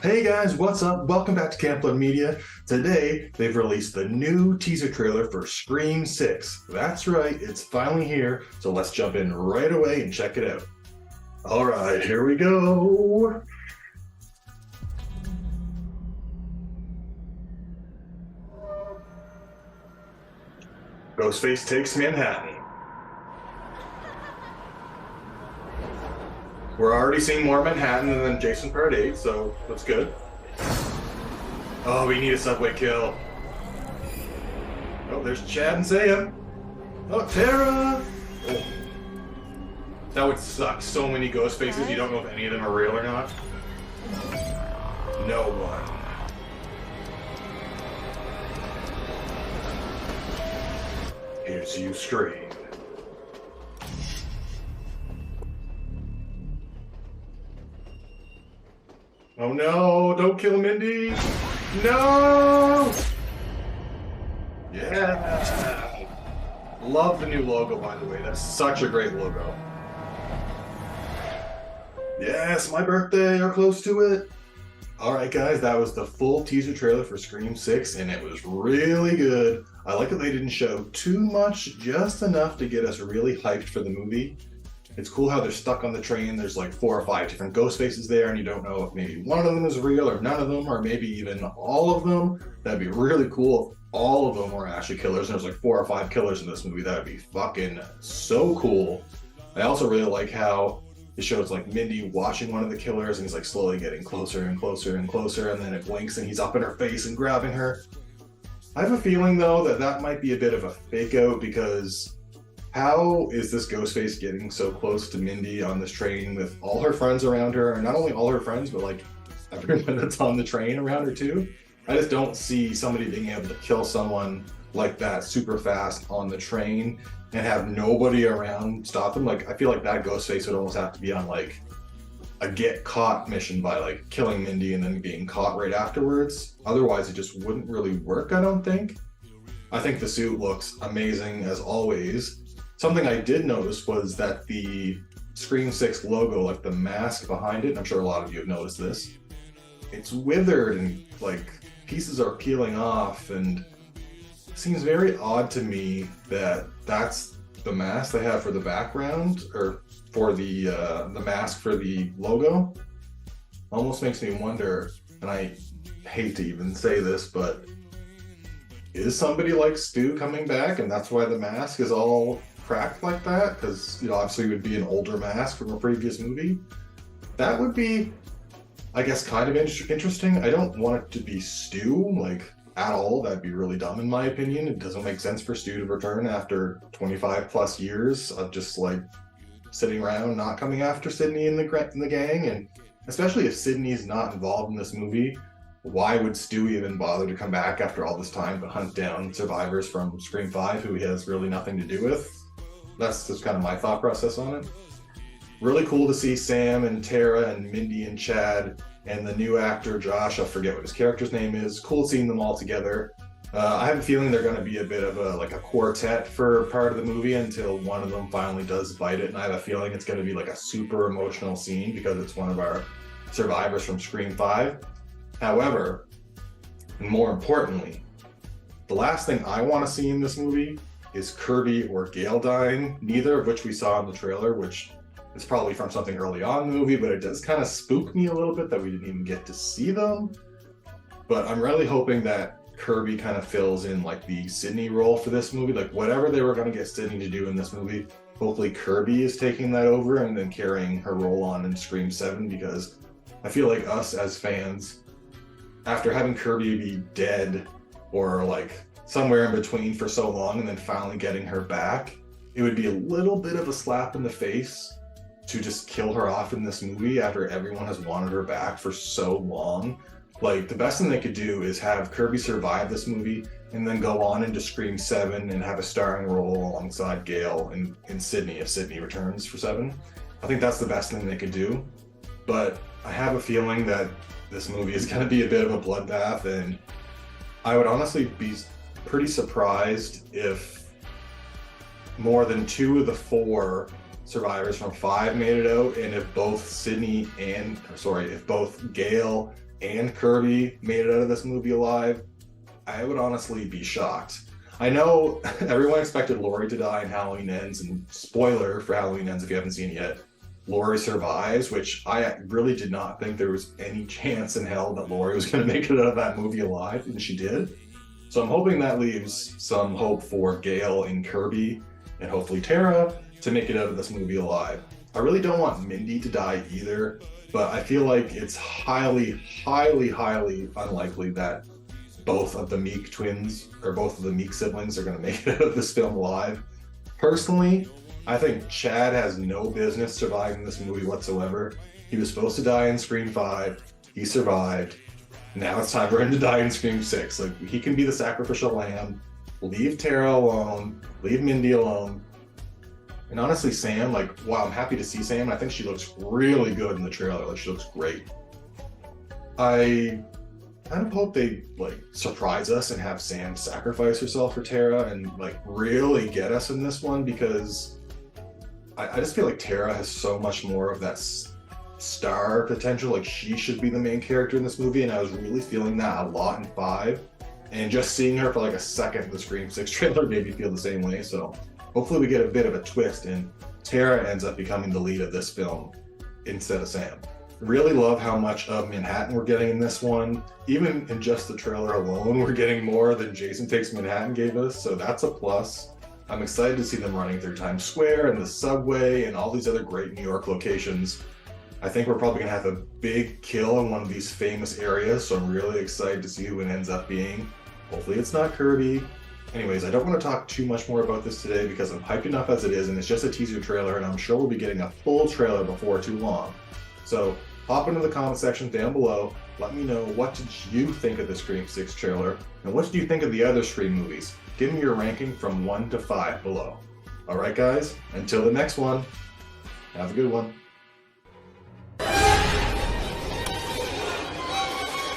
Hey guys, what's up? Welcome back to Camp Blood Media. Today, they've released the new teaser trailer for Scream 6. That's right, it's finally here, so let's jump in right away and check it out. All right, here we go. Ghostface takes Manhattan. We're already seeing more Manhattan than Jason Part 8, so that's good. Oh, we need a subway kill. Oh, there's Chad and Saya. Oh, Tara! Oh. That would suck. So many ghost faces, you don't know if any of them are real or not. No one. Here's you, Scream. Oh no, don't kill Mindy! No! Yeah! Love the new logo, by the way. That's such a great logo. Yes, my birthday, or close to it. Alright guys, that was the full teaser trailer for Scream 6, and it was really good. I like that they didn't show too much, just enough to get us really hyped for the movie. It's cool how they're stuck on the train. There's like 4 or 5 different ghost faces there, and you don't know if maybe one of them is real or none of them, or maybe even all of them. That'd be really cool if all of them were actually killers, and there's like 4 or 5 killers in this movie. That'd be fucking so cool. I also really like how it shows like Mindy watching one of the killers, and he's like slowly getting closer and closer and closer, and then it blinks and he's up in her face and grabbing her. I have a feeling though that that might be a bit of a fake out, because how is this Ghostface getting so close to Mindy on this train with all her friends around her, and not only all her friends, but like everyone that's on the train around her too? I just don't see somebody being able to kill someone like that super fast on the train and have nobody around stop them. Like, I feel like that Ghostface would almost have to be on like a get caught mission by like killing Mindy and then being caught right afterwards. Otherwise, it just wouldn't really work, I don't think. I think the suit looks amazing as always. Something I did notice was that the Scream 6 logo, like the mask behind it, and I'm sure a lot of you have noticed this, it's withered and like pieces are peeling off, and it seems very odd to me that that's the mask they have for the background, or for the mask for the logo. Almost makes me wonder, and I hate to even say this, but is somebody like Stu coming back and that's why the mask is all cracked like that? Because, you know, obviously it would be an older mask from a previous movie. That would be, I guess, kind of interesting. I don't want it to be Stu, like, at all. That'd be really dumb in my opinion. It doesn't make sense for Stu to return after 25 plus years of just like sitting around not coming after Sydney and the gang. And especially if Sydney's not involved in this movie, why would Stu even bother to come back after all this time to hunt down survivors from Scream 5 who he has really nothing to do with? That's just kind of my thought process on it. Really cool to see Sam and Tara and Mindy and Chad and the new actor Josh, I forget what his character's name is. Cool seeing them all together. I have a feeling they're going to be a bit of a quartet for part of the movie until one of them finally does bite it, and I have a feeling it's going to be like a super emotional scene because it's one of our survivors from Scream 5. However, and more importantly, the last thing I want to see in this movie is Kirby or Gale dying, neither of which we saw in the trailer, which is probably from something early on in the movie, but it does kind of spook me a little bit that we didn't even get to see them. But I'm really hoping that Kirby kind of fills in like the Sydney role for this movie. Like whatever they were going to get Sydney to do in this movie, hopefully Kirby is taking that over and then carrying her role on in Scream 7, because I feel like us as fans, after having Kirby be dead or like somewhere in between for so long and then finally getting her back, it would be a little bit of a slap in the face to just kill her off in this movie after everyone has wanted her back for so long. Like, the best thing they could do is have Kirby survive this movie and then go on into Scream 7 and have a starring role alongside Gale and Sydney if Sydney returns for 7. I think that's the best thing they could do. But I have a feeling that this movie is going to be a bit of a bloodbath, and I would honestly be pretty surprised if more than 2 of the 4 survivors from 5 made it out, and if both Gale and Kirby made it out of this movie alive, I would honestly be shocked. I know everyone expected Laurie to die in Halloween Ends, and spoiler for Halloween Ends if you haven't seen it yet, Laurie survives, which I really did not think there was any chance in hell that Laurie was going to make it out of that movie alive, and she did. So I'm hoping that leaves some hope for Gale and Kirby, and hopefully Tara, to make it out of this movie alive. I really don't want Mindy to die either, but I feel like it's highly, highly, highly unlikely that both of the Meek twins, or both of the Meek siblings, are going to make it out of this film alive. Personally, I think Chad has no business surviving this movie whatsoever. He was supposed to die in Scream 5. He survived. Now it's time for him to die in Scream 6. Like, he can be the sacrificial lamb. Leave Tara alone. Leave Mindy alone. And honestly, Sam, like, wow, I'm happy to see Sam. I think she looks really good in the trailer. Like, she looks great. I kind of hope they, like, surprise us and have Sam sacrifice herself for Tara and, like, really get us in this one, because I just feel like Tara has so much more of that star potential. Like, she should be the main character in this movie, and I was really feeling that a lot in 5. And just seeing her for like a second in the Scream 6 trailer made me feel the same way. So hopefully we get a bit of a twist and Tara ends up becoming the lead of this film instead of Sam. Really love how much of Manhattan we're getting in this one. Even in just the trailer alone, we're getting more than Jason Takes Manhattan gave us, so that's a plus. I'm excited to see them running through Times Square and the subway and all these other great New York locations. I think we're probably gonna have a big kill in one of these famous areas, so I'm really excited to see who it ends up being. Hopefully it's not Kirby. Anyways, I don't want to talk too much more about this today because I'm hyped enough as it is, and it's just a teaser trailer, and I'm sure we'll be getting a full trailer before too long. So hop into the comment section down below. Let me know, what did you think of the Scream 6 trailer, and what did you think of the other Scream movies? Give me your ranking from 1 to 5 below. Alright guys, until the next one, have a good one.